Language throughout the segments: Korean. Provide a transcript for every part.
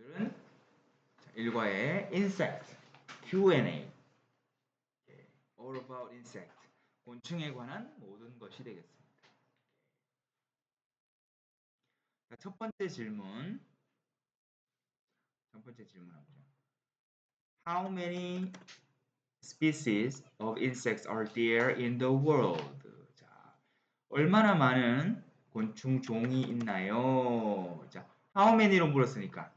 오늘은 1과의 insect Q&A all about insect 곤충에 관한 모든 것이 되겠습니다. 첫 번째 질문합니다. How many species of insects are there in the world? 자, 얼마나 많은 곤충 종이 있나요? 자, how many로 물었으니까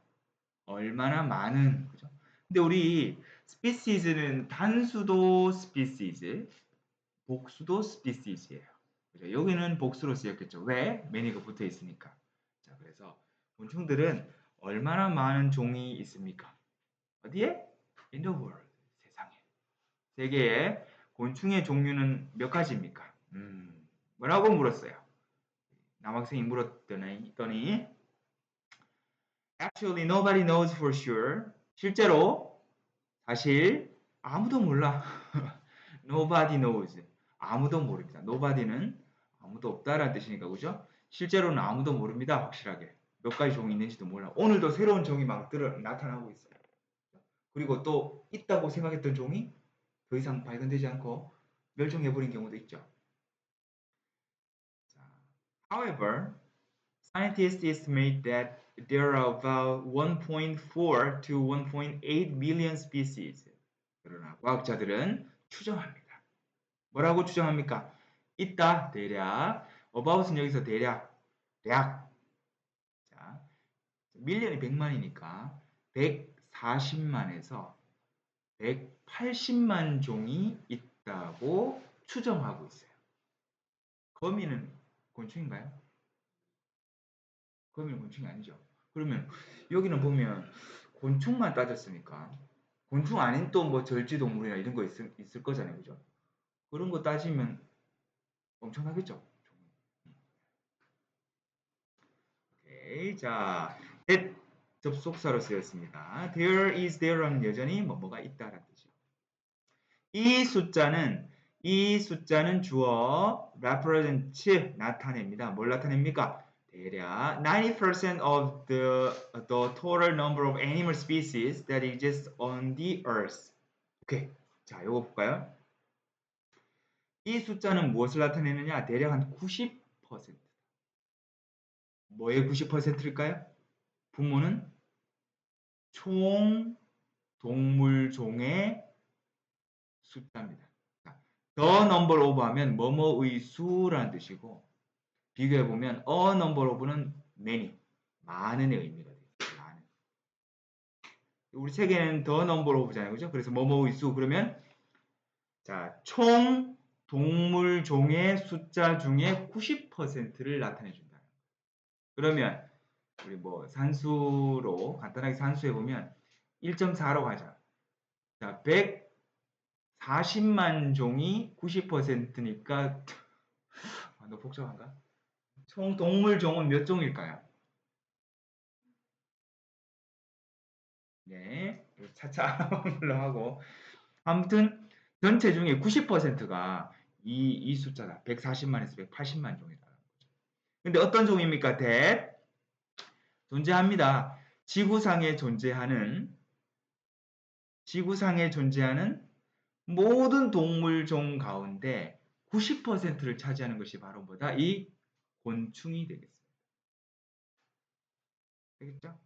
얼마나 많은, 그죠? 근데 우리 species는 단수도 species, 복수도 species예요. 그죠? 여기는 복수로 쓰였겠죠. 왜? many가 붙어 있으니까. 자, 그래서 곤충들은 얼마나 많은 종이 있습니까? 어디에? In the world. 세상에. 세계에 곤충의 종류는 몇 가지입니까? 뭐라고 물었어요? 남학생이 물었더니 Actually, nobody knows for sure. 실제로 사실 아무도 몰라. Nobody knows. 아무도 모릅니다. Nobody는 아무도 없다라는 뜻이니까 그죠? 실제로는 아무도 모릅니다. 확실하게. 몇 가지 종이 있는지도 몰라. 오늘도 새로운 종이 막 나타나고 있어요. 그리고 또 있다고 생각했던 종이 더 이상 발견되지 않고 멸종해버린 경우도 있죠. However, scientists estimate that there are about 1.4 to 1.8 million species. 그러나 과학자들은 추정합니다. 뭐라고 추정합니까? 있다, 대략. about은 여기서 대략. 자, 밀리언이 100만이니까 140만에서 180만 종이 있다고 추정하고 있어요. 거미는 곤충인가요? 거미는 곤충이 아니죠. 그러면 여기는 보면 곤충만 따졌으니까 곤충 아닌 또 뭐 절지동물이나 이런 거 있을 거잖아요. 그죠? 그런 거 따지면 엄청나겠죠. 오케이. 자, that 접속사로 쓰였습니다. There is there는 여전히 뭐가 있다라는 뜻이죠. 이 숫자는 주어 represent 나타냅니다. 뭘 나타냅니까? 대략 90% of the total number of animal species that exist on the earth. 오케이. 자, 요거 볼까요? 이 숫자는 무엇을 나타내느냐? 대략 한 90%. 뭐의 90%일까요? 부모는 총 동물 종의 숫자입니다. the number of 하면 뭐뭐의 수라는 뜻이고 비교해보면 a number of는 many, 많은의 의미가 돼요. 많은. 우리 책에는 the number of잖아요. 그죠? 그래서 뭐뭐의 수 그러면 자, 총 동물 종의 숫자 중에 90%를 나타내 준다. 그러면 우리 뭐 산수로 간단하게 산수해 보면 1.4로 가자. 자, 140만 종이 90%니까 너무 복잡한가? 총 동물 종은 몇 종일까요? 네, 차차 하고 아무튼 전체 중에 90%가 이 숫자다. 140만에서 180만 종이다. 근데 어떤 종입니까? 존재합니다. 지구상에 존재하는 모든 동물종 가운데 90%를 차지하는 것이 바로 뭐다? 이 곤충이 되겠습니다. 되겠죠?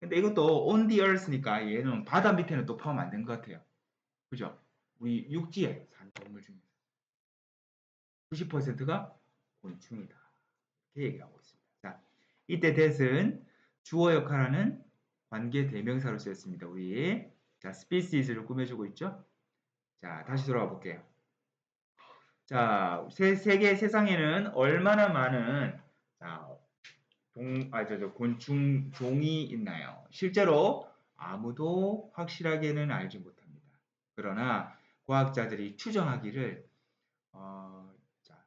근데 이것도 on the earth니까 얘는 바다 밑에는 또 포함 안 된 것 같아요. 그죠? 우리 육지에 사는 동물 중에서 90%가 곤충이다. 이렇게 얘기하고 있습니다. 자, 이때 that은 주어 역할하는 관계 대명사로 쓰였습니다. 우리 자, species를 꾸며주고 있죠? 자, 다시 돌아가 볼게요. 자, 세상에는 얼마나 많은 자, 곤충 종이 있나요? 실제로 아무도 확실하게는 알지 못합니다. 그러나 과학자들이 추정하기를 자,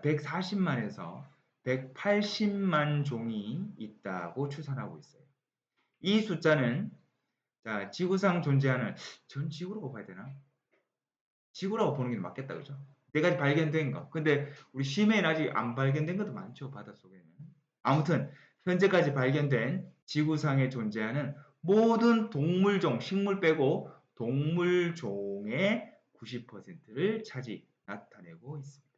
140만에서 180만 종이 있다고 추산하고 있어요. 이 숫자는 자, 지구상 존재하는 전 지구라고 봐야 되나? 지구라고 보는 게 맞겠다, 그죠? 내가 발견된 거. 근데 우리 심해는 아직 안 발견된 것도 많죠, 바닷속에는. 아무튼 현재까지 발견된 지구상에 존재하는 모든 동물종, 식물 빼고 동물종의 90%를 나타내고 있습니다.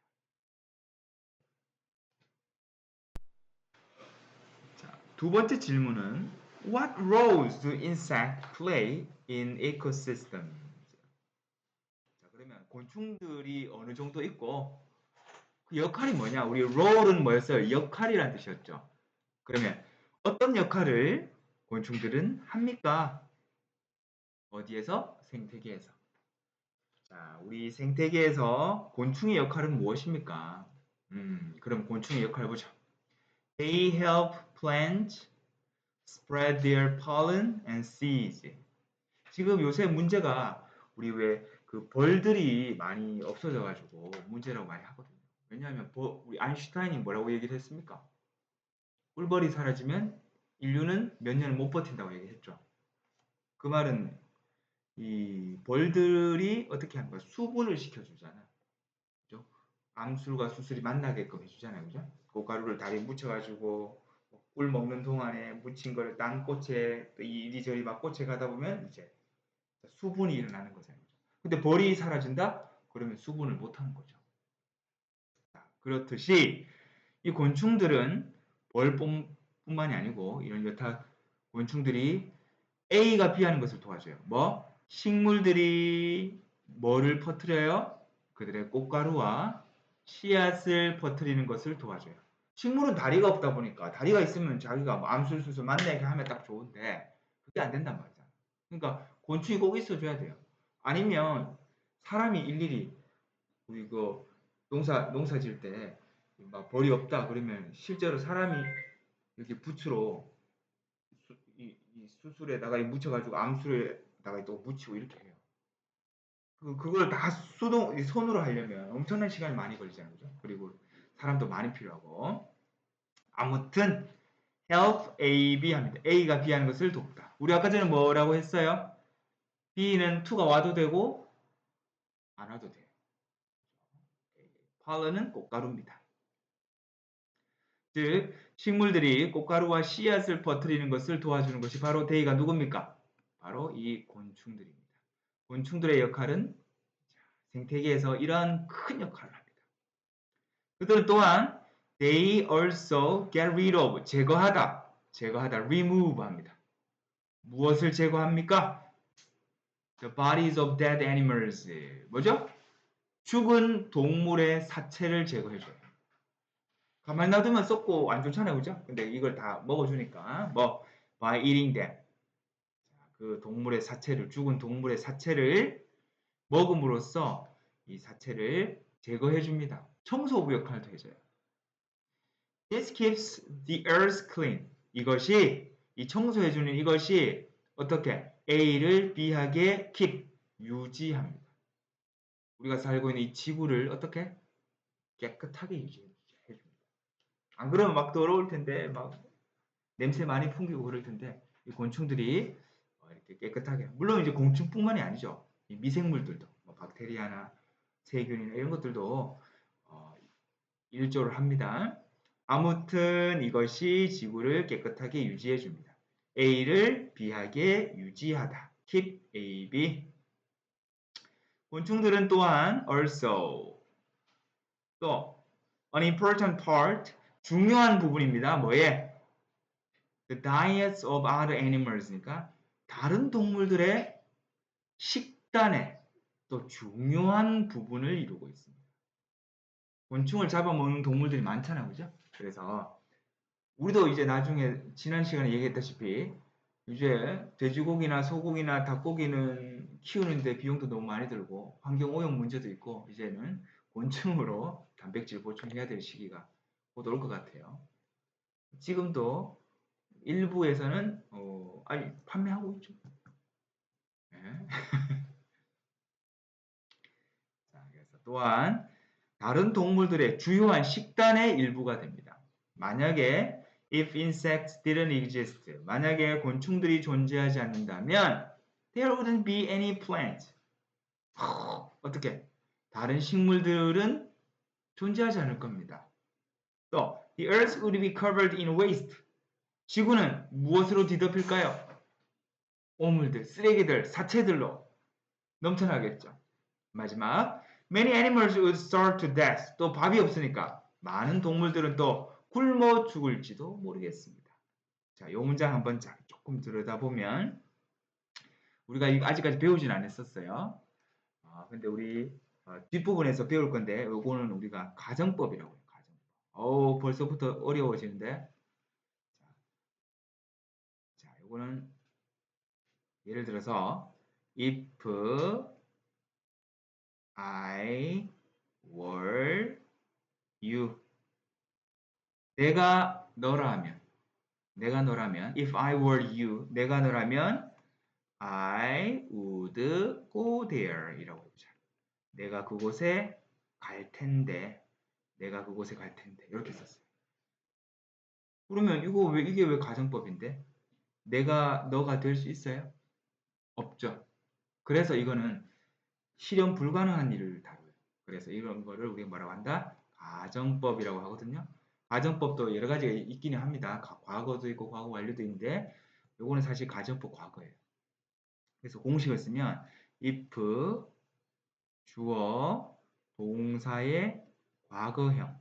자, 두 번째 질문은 What roles do insects play in ecosystems? 자, 그러면 곤충들이 어느 정도 있고 그 역할이 뭐냐? 우리 role은 뭐였어요? 역할이란 뜻이었죠. 그러면 어떤 역할을 곤충들은 합니까? 어디에서? 생태계에서. 자, 우리 생태계에서 곤충의 역할은 무엇입니까? 그럼 곤충의 역할 보죠. They help plants spread their pollen and seeds. 지금 요새 문제가 우리 왜 그 벌들이 많이 없어져가지고 문제라고 많이 하거든요. 왜냐하면 우리 아인슈타인이 뭐라고 얘기를 했습니까? 꿀벌이 사라지면 인류는 몇 년을 못 버틴다고 얘기했죠. 그 말은 이 벌들이 어떻게 하는 거야? 수분을 시켜주잖아. 그죠? 암술과 수술이 만나게끔 해주잖아요. 그죠? 고가루를 다리에 묻혀가지고 꿀 먹는 동안에 묻힌 거를 딴 꽃에 또 이리저리 막 꽃에 가다 보면 이제 수분이 일어나는 거잖아요. 근데 벌이 사라진다? 그러면 수분을 못 하는 거죠. 자, 그렇듯이 이 곤충들은 벌뿐만이 아니고 이런 여타 곤충들이 A가 B하는 것을 도와줘요. 뭐? 식물들이 뭐를 퍼뜨려요? 그들의 꽃가루와 씨앗을 퍼뜨리는 것을 도와줘요. 식물은 다리가 없다 보니까 다리가 있으면 자기가 뭐 암술수술 만나게 하면 딱 좋은데 그게 안 된단 말이잖아. 그러니까 곤충이 꼭 있어줘야 돼요. 아니면 사람이 일일이 우리 그 농사 지을 때 막 벌이 없다 그러면 실제로 사람이 이렇게 붓으로 이 수술에다가 묻혀가지고 암술에다가 또 묻히고 이렇게 해요. 그걸 다 손으로 하려면 엄청난 시간이 많이 걸리잖아요. 그죠? 그리고 사람도 많이 필요하고. 아무튼 help A, B 합니다. A가 B 하는 것을 돕다. 우리 아까 전에 뭐라고 했어요? B는 to가 와도 되고 안 와도 돼요. pollen은 꽃가루입니다. 즉 식물들이 꽃가루와 씨앗을 퍼뜨리는 것을 도와주는 것이 바로 데이가 누굽니까? 바로 이 곤충들입니다. 곤충들의 역할은 생태계에서 이러한 큰 역할을 합니다. 그들 또한 they also get rid of, 제거하다, remove 합니다. 무엇을 제거합니까? The bodies of dead animals. 뭐죠? 죽은 동물의 사체를 제거해줘요. 가만히 놔두면 썩고 안 좋잖아요. 그죠? 근데 이걸 다 먹어주니까 뭐 by eating them. 그 동물의 사체를, 죽은 동물의 사체를 먹음으로써 이 사체를 제거해줍니다. 청소부 역할도 해줘요. This keeps the earth clean. 이 청소해주는 이것이 어떻게 A를 B하게 keep, 유지합니다. 우리가 살고 있는 이 지구를 어떻게 깨끗하게 유지해줍니다. 안 그러면 막 더러울 텐데 막 냄새 많이 풍기고 그럴 텐데 이 곤충들이 이렇게 깨끗하게, 물론 이제 곤충뿐만이 아니죠. 이 미생물들도 뭐 박테리아나 세균이나 이런 것들도 일조를 합니다. 아무튼 이것이 지구를 깨끗하게 유지해 줍니다. A를 B하게 유지하다. keep A, B. 곤충들은 또한 also 또 an important part, 중요한 부분입니다. 뭐에? The diets of other animals니까 다른 동물들의 식단에 또 중요한 부분을 이루고 있습니다. 곤충을 잡아먹는 동물들이 많잖아요. 그죠? 그래서 우리도 이제 나중에 지난 시간에 얘기했다시피 이제 돼지고기나 소고기나 닭고기는 키우는데 비용도 너무 많이 들고 환경 오염 문제도 있고 이제는 곤충으로 단백질 보충해야 될 시기가 곧 올 것 같아요. 지금도 일부에서는 판매하고 있죠. 네. 자, 그래서 또한 다른 동물들의 주요한 식단의 일부가 됩니다. 만약에 if insects didn't exist, 만약에 곤충들이 존재하지 않는다면 there wouldn't be any plant. 어떻게? 다른 식물들은 존재하지 않을 겁니다. 또 the earth would be covered in waste. 지구는 무엇으로 뒤덮일까요? 오물들, 쓰레기들, 사체들로 넘쳐나겠죠. 마지막, many animals would starve to death. 또 밥이 없으니까 많은 동물들은 또 굶어 죽을지도 모르겠습니다. 자, 이 문장 한번 조금 들여다보면 우리가 아직까지 배우진 않았었어요. 근데 우리 뒷부분에서 배울 건데 요거는 우리가 가정법이라고 해요. 가정법. 벌써부터 어려워지는데. 자, 요거는 예를 들어서 if I were you. 내가 너라면 if I were you, 내가 너라면 I would go there 이라고 해보자. 내가 그곳에 갈 텐데 이렇게 썼어요. 그러면 이게 왜 가정법인데? 내가 너가 될 수 있어요? 없죠. 그래서 이거는 실현 불가능한 일을 다뤄요. 그래서 이런 거를 우리가 뭐라고 한다? 가정법이라고 하거든요. 가정법도 여러 가지가 있기는 합니다. 과거도 있고 과거 완료도 있는데 요거는 사실 가정법 과거예요. 그래서 공식을 쓰면 if 주어 동사의 과거형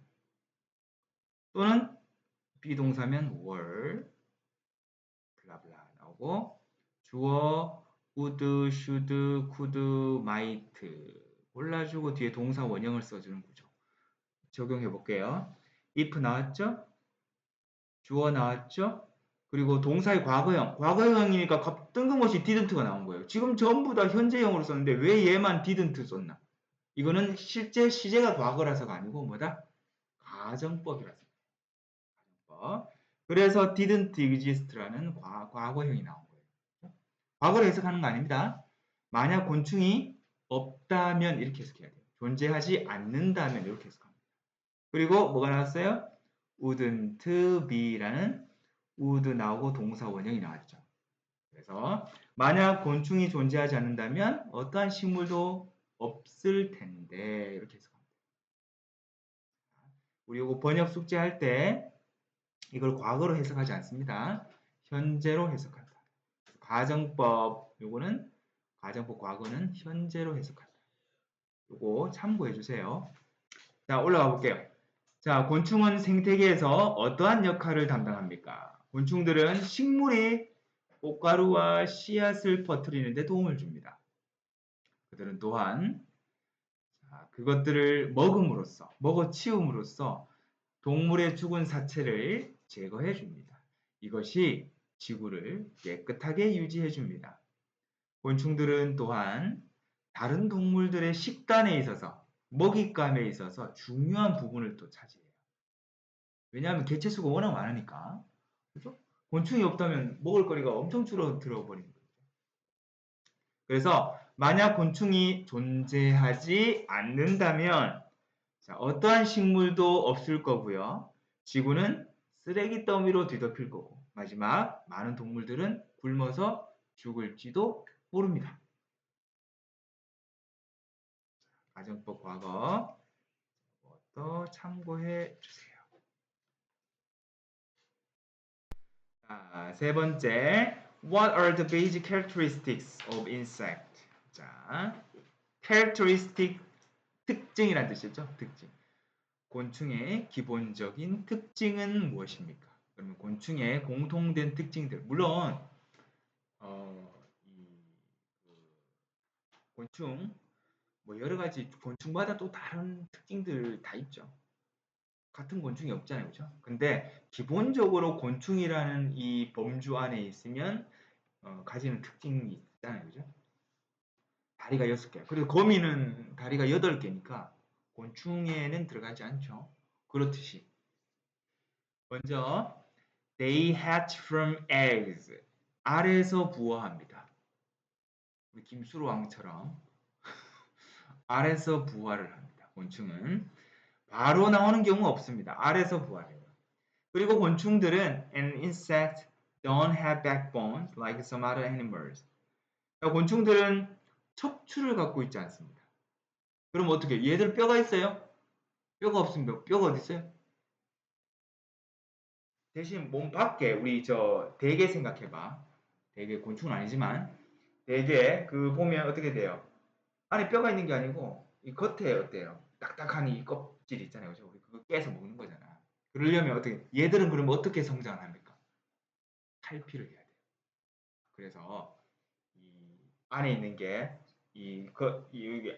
또는 비동사면 were 블라블라 나오고 주어 would, should, could, might 골라주고 뒤에 동사 원형을 써주는 구조. 적용해 볼게요. if 나왔죠? 주어 나왔죠? 그리고 동사의 과거형이니까 뜬금없이 didn't가 나온 거예요. 지금 전부 다 현재형으로 썼는데 왜 얘만 didn't 썼나? 이거는 실제 시제가 과거라서가 아니고 뭐다? 가정법이라서. 가정법. 그래서 didn't exist라는 과거형이 나온 거예요. 과거로 해석하는 거 아닙니다. 만약 곤충이 없다면 이렇게 해석해야 돼요. 존재하지 않는다면 이렇게 해석합니다. 그리고 뭐가 나왔어요? wouldn't be라는 would 나오고 동사 원형이 나왔죠. 그래서 만약 곤충이 존재하지 않는다면 어떠한 식물도 없을 텐데 이렇게 해석합니다. 우리 이거 번역 숙제할 때 이걸 과거로 해석하지 않습니다. 현재로 해석한다. 가정법 요거는 가정법 과거는 현재로 해석한다. 요거 참고해 주세요. 자, 올라가 볼게요. 자, 곤충은 생태계에서 어떠한 역할을 담당합니까? 곤충들은 식물이 꽃가루와 씨앗을 퍼뜨리는 데 도움을 줍니다. 그들은 또한 그것들을 먹어치움으로써 동물의 죽은 사체를 제거해 줍니다. 이것이 지구를 깨끗하게 유지해 줍니다. 곤충들은 또한 다른 동물들의 식단에 있어서 먹잇감에 있어서 중요한 부분을 또 차지해요. 왜냐하면 개체수가 워낙 많으니까. 그렇죠? 곤충이 없다면 먹을 거리가 엄청 줄어들어 버리는 거죠. 그래서 만약 곤충이 존재하지 않는다면 어떠한 식물도 없을 거고요. 지구는 쓰레기 더미로 뒤덮일 거고 마지막 많은 동물들은 굶어서 죽을지도 모릅니다. 가정법 과거 또 참고해 주세요. 자, 세 번째, What are the basic characteristics of insect? 자, characteristic 특징이란 뜻이죠. 특징. 곤충의 기본적인 특징은 무엇입니까? 그러면 곤충의 공통된 특징들. 물론 곤충 뭐 여러 가지 곤충마다 또 다른 특징들 다 있죠. 같은 곤충이 없잖아요, 그죠? 근데 기본적으로 곤충이라는 이 범주 안에 있으면 가지는 특징이 있잖아요, 그죠? 다리가 6개. 그리고 거미는 다리가 8개니까 곤충에는 들어가지 않죠. 그렇듯이 먼저 they hatch from eggs. 알에서 부화합니다. 우리 김수로 왕처럼 알에서 부화를 합니다. 곤충은 바로 나오는 경우 없습니다. 알에서 부화해요. 그리고 곤충들은 an insect don't have backbone like some other animals. 곤충들은 척추를 갖고 있지 않습니다. 그럼 어떻게? 얘들 뼈가 있어요? 뼈가 없습니다. 뼈가 어디 있어요? 대신 몸 밖에 우리 저 대게 생각해봐. 대게 곤충은 아니지만 대게 그 보면 어떻게 돼요? 안에 뼈가 있는 게 아니고 이 겉에 어때요? 딱딱한 이 껍질 있잖아요. 그죠? 우리 그거 깨서 먹는 거잖아. 그러려면 어떻게 얘들은 그러면 어떻게 성장을 합니까? 탈피를 해야 돼요. 그래서 이 안에 있는 게 이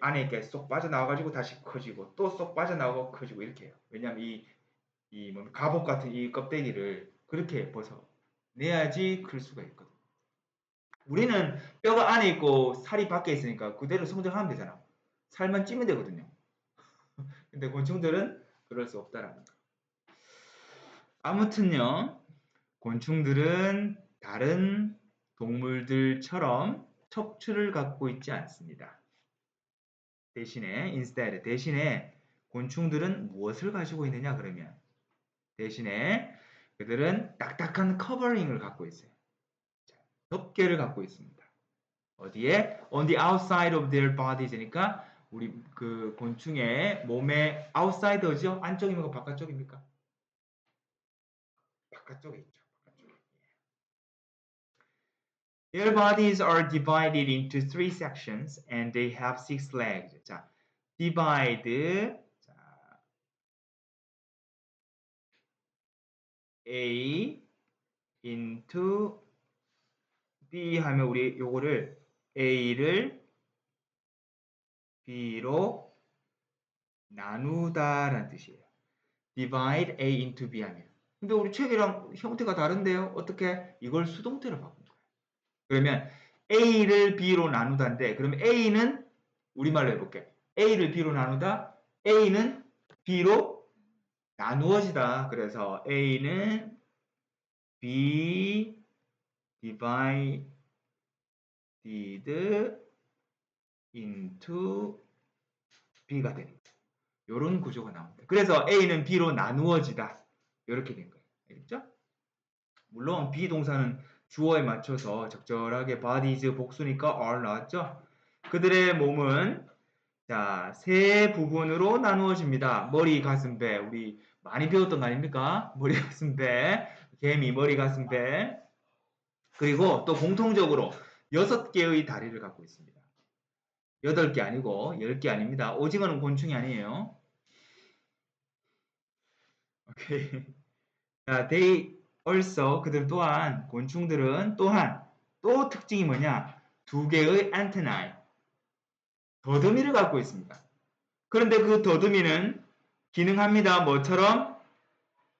안에 있게 쏙 빠져나와가지고 다시 커지고 또 쏙 빠져나오고 커지고 이렇게 해요. 왜냐면 뭐 갑옷 같은 이 껍데기를 그렇게 벗어내야지 클 수가 있거든. 우리는 뼈가 안에 있고 살이 밖에 있으니까 그대로 성장하면 되잖아. 살만 찌면 되거든요. 근데 곤충들은 그럴 수 없다라는 거. 아무튼요, 곤충들은 다른 동물들처럼 척추를 갖고 있지 않습니다. 대신에 곤충들은 무엇을 가지고 있느냐 그러면 대신에 그들은 딱딱한 커버링을 갖고 있어요. 덮개를 갖고 있습니다. 어디에? On the outside of their bodies니까 우리 그 곤충의 몸의 outside죠? 안쪽입니까? 바깥쪽입니까? 바깥쪽에 있죠. 바깥쪽에. Their bodies are divided into three sections and they have six legs. 자, divide. 자, A into B 하면 우리 요거를 A를 B로 나누다라는 뜻이에요. divide A into B 하면. 근데 우리 책이랑 형태가 다른데요? 어떻게? 이걸 수동태로 바꾼 거예요. 그러면 A를 B로 나누다인데 그러면 A는 우리말로 해볼게. A를 B로 나누다. A는 B로 나누어지다. 그래서 A는 B divided into B가 되는 거예요. 이런 구조가 나옵니다. 그래서 A는 B로 나누어지다. 이렇게 된 거예요. 알겠죠? 물론 비동사는 주어에 맞춰서 적절하게 bodies 복수니까 are 나왔죠? 그들의 몸은 자, 세 부분으로 나누어집니다. 머리, 가슴, 배. 우리 많이 배웠던 거 아닙니까? 머리, 가슴, 배. 개미, 머리, 가슴, 배. 그리고 또 공통적으로 6개의 다리를 갖고 있습니다. 8개 아니고 10개 아닙니다. 오징어는 곤충이 아니에요. 오케이. 자, they also 그들 또한 곤충들은 또한 또 특징이 뭐냐? 2개의 antennae 더듬이를 갖고 있습니다. 그런데 그 더듬이는 기능합니다. 뭐처럼?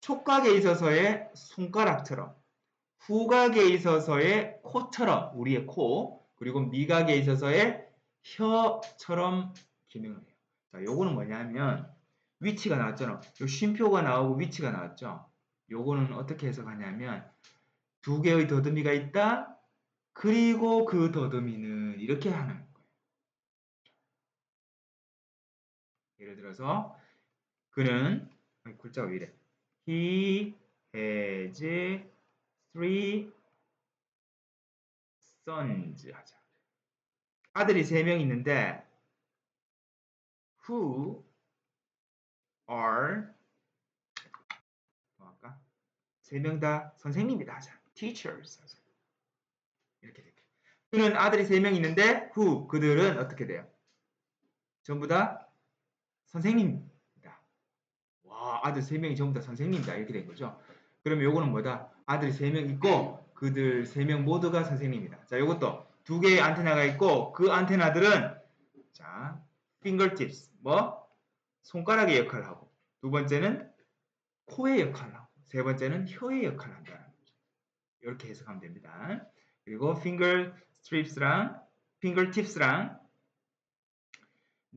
촉각에 있어서의 손가락처럼 후각에 있어서의 코처럼 우리의 코 그리고 미각에 있어서의 혀처럼 기능을 해요. 자, 요거는 뭐냐면 위치가 나왔잖아. 요 쉼표가 나오고 위치가 나왔죠. 요거는 어떻게 해석하냐면 2개의 더듬이가 있다. 그리고 그 더듬이는 이렇게 하는 거예요. 예를 들어서 그는 글자가 왜 이래? He has 3 sons 하자. 아들이 3명 있는데 who are 뭐 할까? 3명 다 선생님이다 하자. teachers 하자. 이렇게 될게요. 그는 아들이 3명 있는데 who 그들은 어떻게 돼요? 전부 다 선생님이다. 와, 아들 3명이 전부 다 선생님이다. 이렇게 된 거죠. 그러면 요거는 뭐다? 아들이 3명 있고 그들 3명 모두가 선생님이다. 자, 요것도 2개의 안테나가 있고 그 안테나들은 자, fingertips 뭐 손가락의 역할을 하고 두 번째는 코의 역할을 하고 세 번째는 혀의 역할을 한다는 거죠. 이렇게 해석하면 됩니다. 그리고 fingertips랑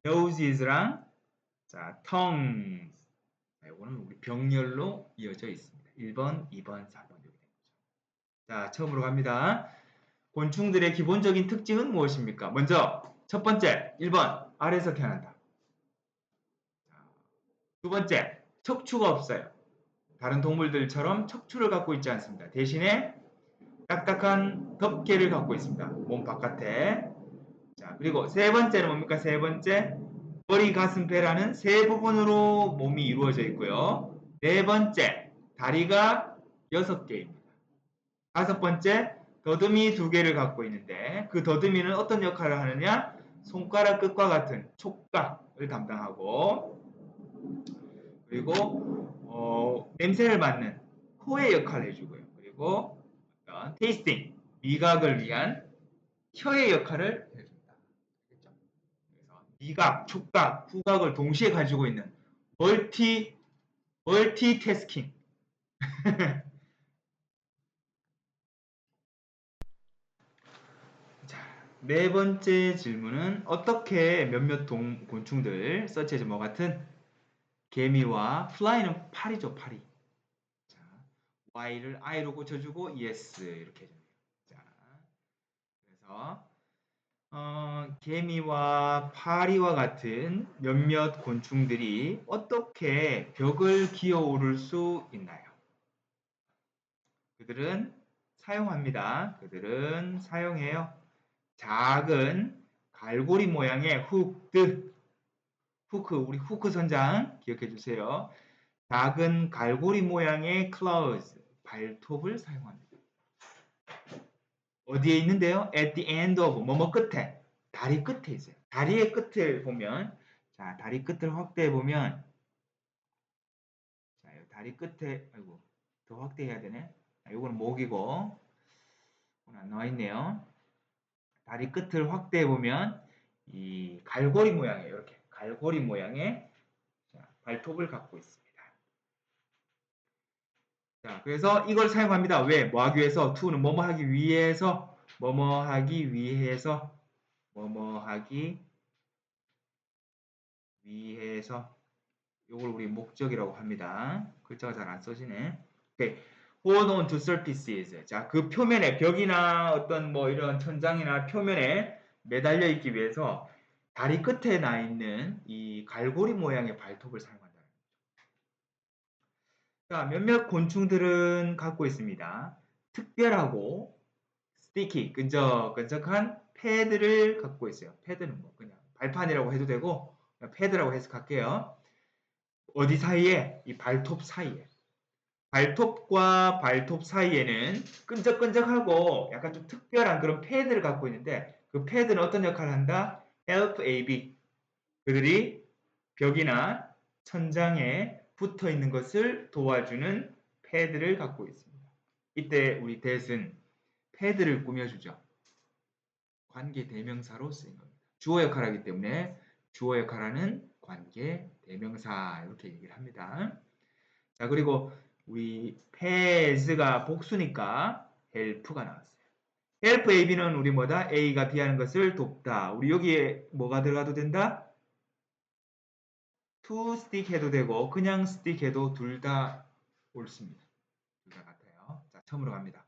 noses랑 자, tongues 이거는 우리 병렬로 이어져 있습니다. 1번, 2번, 4번 이렇게 된 거죠. 자, 처음으로 갑니다. 곤충들의 기본적인 특징은 무엇입니까? 먼저 첫 번째 1번 아래에서 태어난다. 두 번째 척추가 없어요. 다른 동물들처럼 척추를 갖고 있지 않습니다. 대신에 딱딱한 덮개를 갖고 있습니다. 몸 바깥에. 자, 그리고 세 번째는 뭡니까? 세 번째 머리, 가슴, 배라는 세 부분으로 몸이 이루어져 있고요. 네 번째 다리가 6개입니다. 다섯 번째, 더듬이 2개를 갖고 있는데 그 더듬이는 어떤 역할을 하느냐? 손가락 끝과 같은 촉각을 담당하고, 그리고 냄새를 맡는 코의 역할을 해주고요. 그리고 테이스팅, 미각을 위한 혀의 역할을 해줍니다. 그래서 미각, 촉각, 후각을 동시에 가지고 있는 멀티태스킹. 자, 네 번째 질문은 어떻게 몇몇 곤충들, 서치 에즈 뭐 같은 개미와 fly는 파리죠, 파리. 자, y를 i로 고쳐주고 yes 이렇게 해줍니다. 자, 그래서 개미와 파리와 같은 몇몇 곤충들이 어떻게 벽을 기어오를 수 있나요? 그들은 사용합니다. 그들은 사용해요. 작은 갈고리 모양의 후크, 우리 후크 선장 기억해 주세요. 작은 갈고리 모양의 claws, 발톱을 사용합니다. 어디에 있는데요? at the end of, 뭐뭐 끝에, 다리 끝에 있어요. 다리의 끝을 보면, 자, 다리 끝을 확대해 보면, 자, 다리 끝에, 아이고, 더 확대해야 되네. 이거는 목이고, 오늘 안 나와 있네요. 다리 끝을 확대해 보면, 이 갈고리 모양이에요. 이렇게 갈고리 모양의 발톱을 갖고 있습니다. 자, 그래서 이걸 사용합니다. 왜? 뭐 하기 위해서? to는 뭐뭐 하기 위해서, 뭐뭐 하기 위해서, 뭐뭐 하기 위해서. 이걸 우리 목적이라고 합니다. 글자가 잘 안 써지네. 오케이. Hold on to surfaces. 자, 그 표면에 벽이나 어떤 뭐 이런 천장이나 표면에 매달려 있기 위해서 다리 끝에 나 있는 이 갈고리 모양의 발톱을 사용한다는 거죠. 자, 몇몇 곤충들은 갖고 있습니다. 특별하고 스티키, 끈적끈적한 패드를 갖고 있어요. 패드는 뭐 그냥 발판이라고 해도 되고 패드라고 해석할게요. 어디 사이에? 이 발톱 사이에. 발톱과 발톱 사이에는 끈적끈적하고 약간 좀 특별한 그런 패드를 갖고 있는데 그 패드는 어떤 역할을 한다? Help AB. 그들이 벽이나 천장에 붙어 있는 것을 도와주는 패드를 갖고 있습니다. 이때 우리 that은 패드를 꾸며주죠. 관계 대명사로 쓰인 겁니다. 주어 역할을 하기 때문에 주어 역할하는 관계 대명사 이렇게 얘기를 합니다. 자, 그리고 우리 has가 복수니까 help가 나왔어요. help AB는 우리 뭐다? A가 B 하는 것을 돕다. 우리 여기에 뭐가 들어가도 된다? to stick 해도 되고 그냥 stick 해도 둘 다 옳습니다. 둘 다 같아요. 자, 처음으로 갑니다.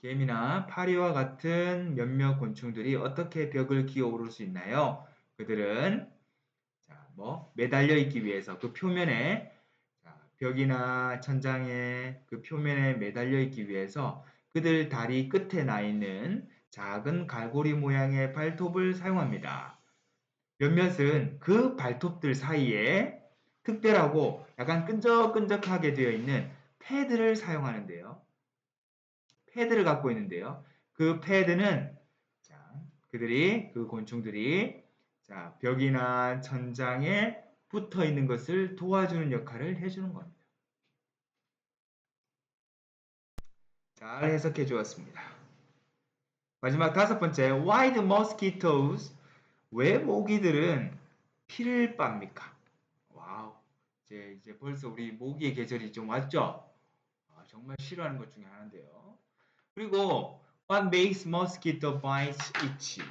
개미나 파리와 같은 몇몇 곤충들이 어떻게 벽을 기어오를 수 있나요? 그들은 매달려 있기 위해서 그 표면에 벽이나 천장에 그 표면에 매달려 있기 위해서 그들 다리 끝에 나 있는 작은 갈고리 모양의 발톱을 사용합니다. 몇몇은 그 발톱들 사이에 특별하고 약간 끈적끈적하게 되어 있는 패드를 사용하는데요. 패드를 갖고 있는데요. 그 패드는 그 곤충들이 벽이나 천장에 붙어 있는 것을 도와주는 역할을 해주는 겁니다. 잘 해석해 주었습니다. 마지막 다섯 번째, Why do mosquitoes? 왜 모기들은 피를 빱니까? 와우, 이제 벌써 우리 모기의 계절이 좀 왔죠? 정말 싫어하는 것 중에 하나인데요. 그리고 What makes mosquito bites itchy?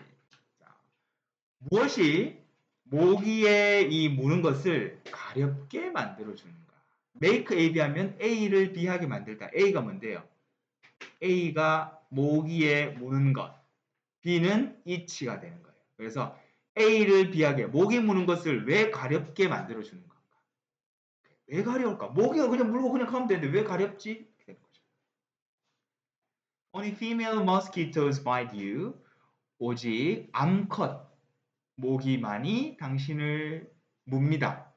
무엇이 모기의 이 무는 것을 가렵게 만들어주는가? make A, B 하면 A를 B하게 만들다. A가 뭔데요? A가 모기에 무는 것. B는 itch가 되는 거예요. 그래서 A를 B하게, 모기 무는 것을 왜 가렵게 만들어주는 건가? 왜 가려울까? 모기가 그냥 물고 그냥 가면 되는데 왜 가렵지? 되는 거죠. Only female mosquitoes bite you. 오직 암컷 모기만이 당신을 뭅니다.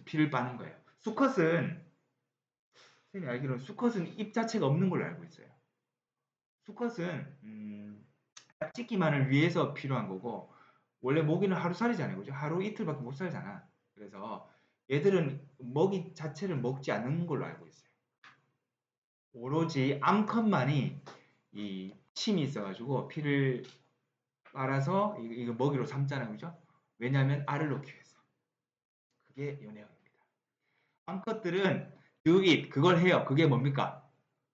피를 빠는 거예요. 수컷은 선생님이 알기로는 수컷은 입 자체가 없는 걸로 알고 있어요. 수컷은 짝짓기만을 위해서 필요한 거고 원래 모기는 하루살이잖아요. 그죠? 하루 이틀밖에 못 살잖아. 그래서 얘들은 먹이 자체를 먹지 않는 걸로 알고 있어요. 오로지 암컷만이 이 침이 있어가지고 피를 빨아서 이거 먹이로 삼잖아요. 그죠? 왜냐하면 알을 놓기 위해서. 그게 연애형입니다. 암컷들은 do it 그걸 해요. 그게 뭡니까?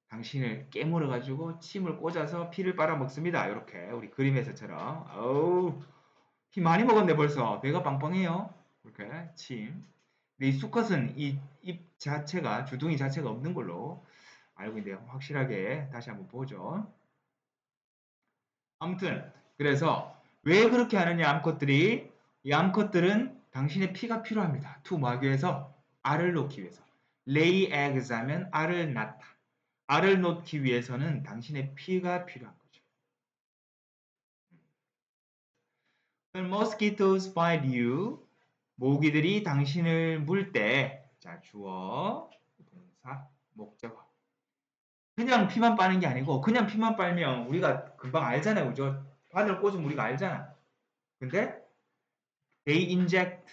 당신을 깨물어 가지고 침을 꽂아서 피를 빨아 먹습니다. 이렇게 우리 그림에서처럼. 어우, 피 많이 먹었네 벌써. 배가 빵빵해요. 이렇게 침. 근데 이 수컷은 이 입 자체가 주둥이 자체가 없는 걸로 알고 있는데요. 확실하게 다시 한번 보죠. 아무튼 그래서 왜 그렇게 하느냐 암컷들이 이 암컷들은 당신의 피가 필요합니다. 투 마기 위해서 알을 놓기 위해서 lay eggs 하면 알을 낳다. 알을 놓기 위해서는 당신의 피가 필요한 거죠. When mosquitoes bite you, 모기들이 당신을 물 때, 자 주어, 동사, 목적어. 그냥 피만 빠는 게 아니고 그냥 피만 빨면 우리가 금방 알잖아요, 그죠? 바늘 꽂으면 우리가 알잖아. 근데 they inject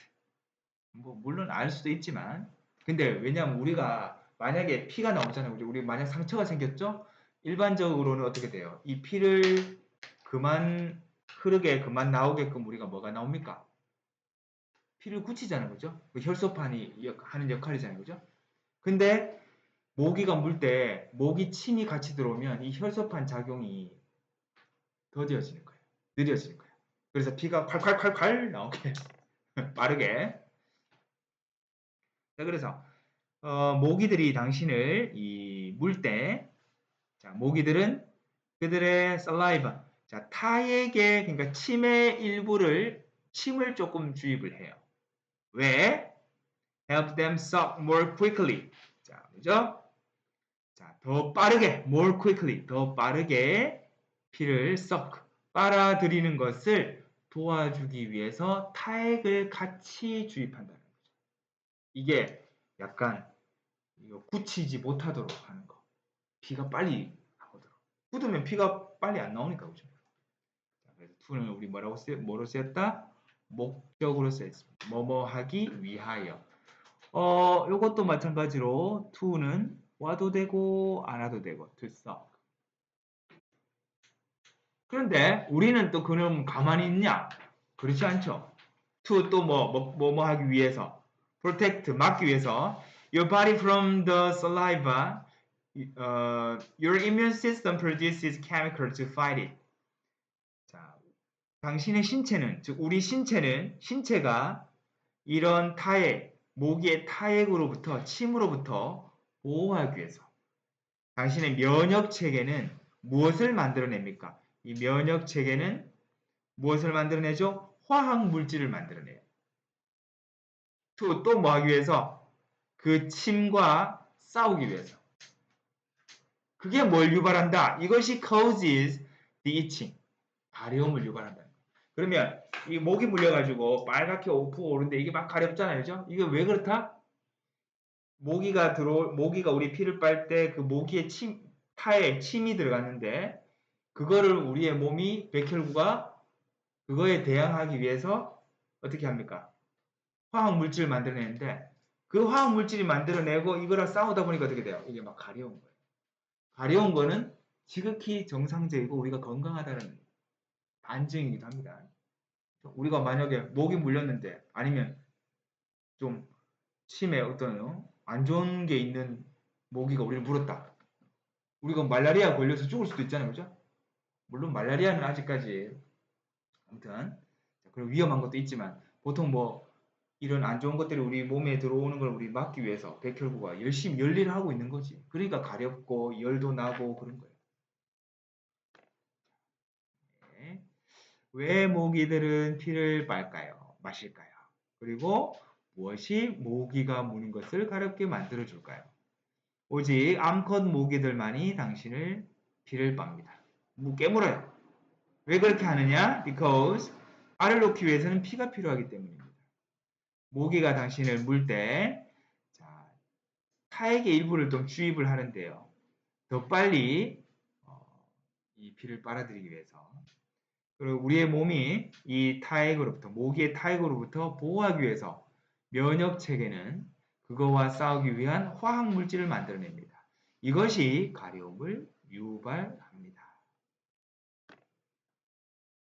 뭐 물론 알 수도 있지만 근데 왜냐면 우리가 만약에 피가 나오잖아요. 우리 만약 상처가 생겼죠? 일반적으로는 어떻게 돼요? 이 피를 그만 흐르게 그만 나오게끔 우리가 뭐가 나옵니까? 피를 굳히잖아요. 그죠? 그 혈소판이 하는 역할이잖아요. 그죠? 근데 모기가 물 때 모기 침이 같이 들어오면 이 혈소판 작용이 더뎌지는 거예요. 느려지는 거예요. 그래서 피가 콸콸콸콸 나오게 빠르게. 자, 그래서 모기들이 당신을 물 때, 자, 모기들은 그들의 saliva, 자, 타액의 그러니까 침의 일부를 침을 조금 주입을 해요. 왜? Help them suck more quickly. 자, 그죠? 자, 더 빠르게, more quickly, 더 빠르게 피를 suck, 빨아들이는 것을 도와주기 위해서 타액을 같이 주입한다는 거죠. 이게 약간 이거 굳히지 못하도록 하는 거. 피가 빨리 나오도록. 굳으면 피가 빨리 안 나오니까 그죠. 자, 그래서 to는 우리 뭐로 쓰였다? 목적으로 쓰였습니다. 뭐뭐 하기 위하여. 요것도 마찬가지로 to는 와도 되고 안 와도 되고 to suck. 그런데 우리는 또 그럼 가만히 있냐? 그렇지 않죠. to 또 뭐 하기 위해서 protect 막기 위해서 your body from the saliva your immune system produces chemical to fight it. 자, 당신의 신체는, 즉 우리 신체가 이런 타액, 모기의 타액으로부터, 침으로부터 보호하기 위해서 당신의 면역 체계는 무엇을 만들어냅니까? 이 면역 체계는 무엇을 만들어내죠? 화학 물질을 만들어내요. 또 뭐 하기 위해서? 그 침과 싸우기 위해서. 그게 뭘 유발한다? 이것이 causes the itching. 가려움을 유발한다. 그러면 이 목이 물려가지고 빨갛게 부어 오르는데 이게 막 가렵잖아요. 그죠? 이게 왜 그렇다? 모기가 우리 피를 빨 때 그 모기의 타에 침이 들어갔는데 그거를 우리의 몸이 백혈구가 그거에 대항하기 위해서 어떻게 합니까? 화학 물질을 만들어내는데 그 화학 물질이 만들어내고 이거랑 싸우다 보니까 어떻게 돼요? 이게 막 가려운 거예요. 가려운 거는 지극히 정상적이고 우리가 건강하다는 반증이기도 합니다. 우리가 만약에 목이 물렸는데 아니면 좀 침에 어떤 안 좋은 게 있는 모기가 우리를 물었다. 우리가 말라리아 걸려서 죽을 수도 있잖아요. 그죠? 물론 말라리아는 아직까지 아무튼 그런 위험한 것도 있지만 보통 뭐 이런 안 좋은 것들이 우리 몸에 들어오는 걸 우리 막기 위해서 백혈구가 열심히 열일을 하고 있는 거지. 그러니까 가렵고 열도 나고 그런 거예요. 네. 왜 모기들은 피를 빨까요? 마실까요? 그리고 무엇이 모기가 무는 것을 가렵게 만들어 줄까요? 오직 암컷 모기들만이 당신을 피를 빱니다. 깨물어요. 왜 그렇게 하느냐? Because 알을 놓기 위해서는 피가 필요하기 때문입니다. 모기가 당신을 물 때 타액의 일부를 좀 주입을 하는데요. 더 빨리 이 피를 빨아들이기 위해서. 그리고 우리의 몸이 이 타액으로부터, 모기의 타액으로부터 보호하기 위해서 면역 체계는 그거와 싸우기 위한 화학 물질을 만들어냅니다. 이것이 가려움을 유발합니다.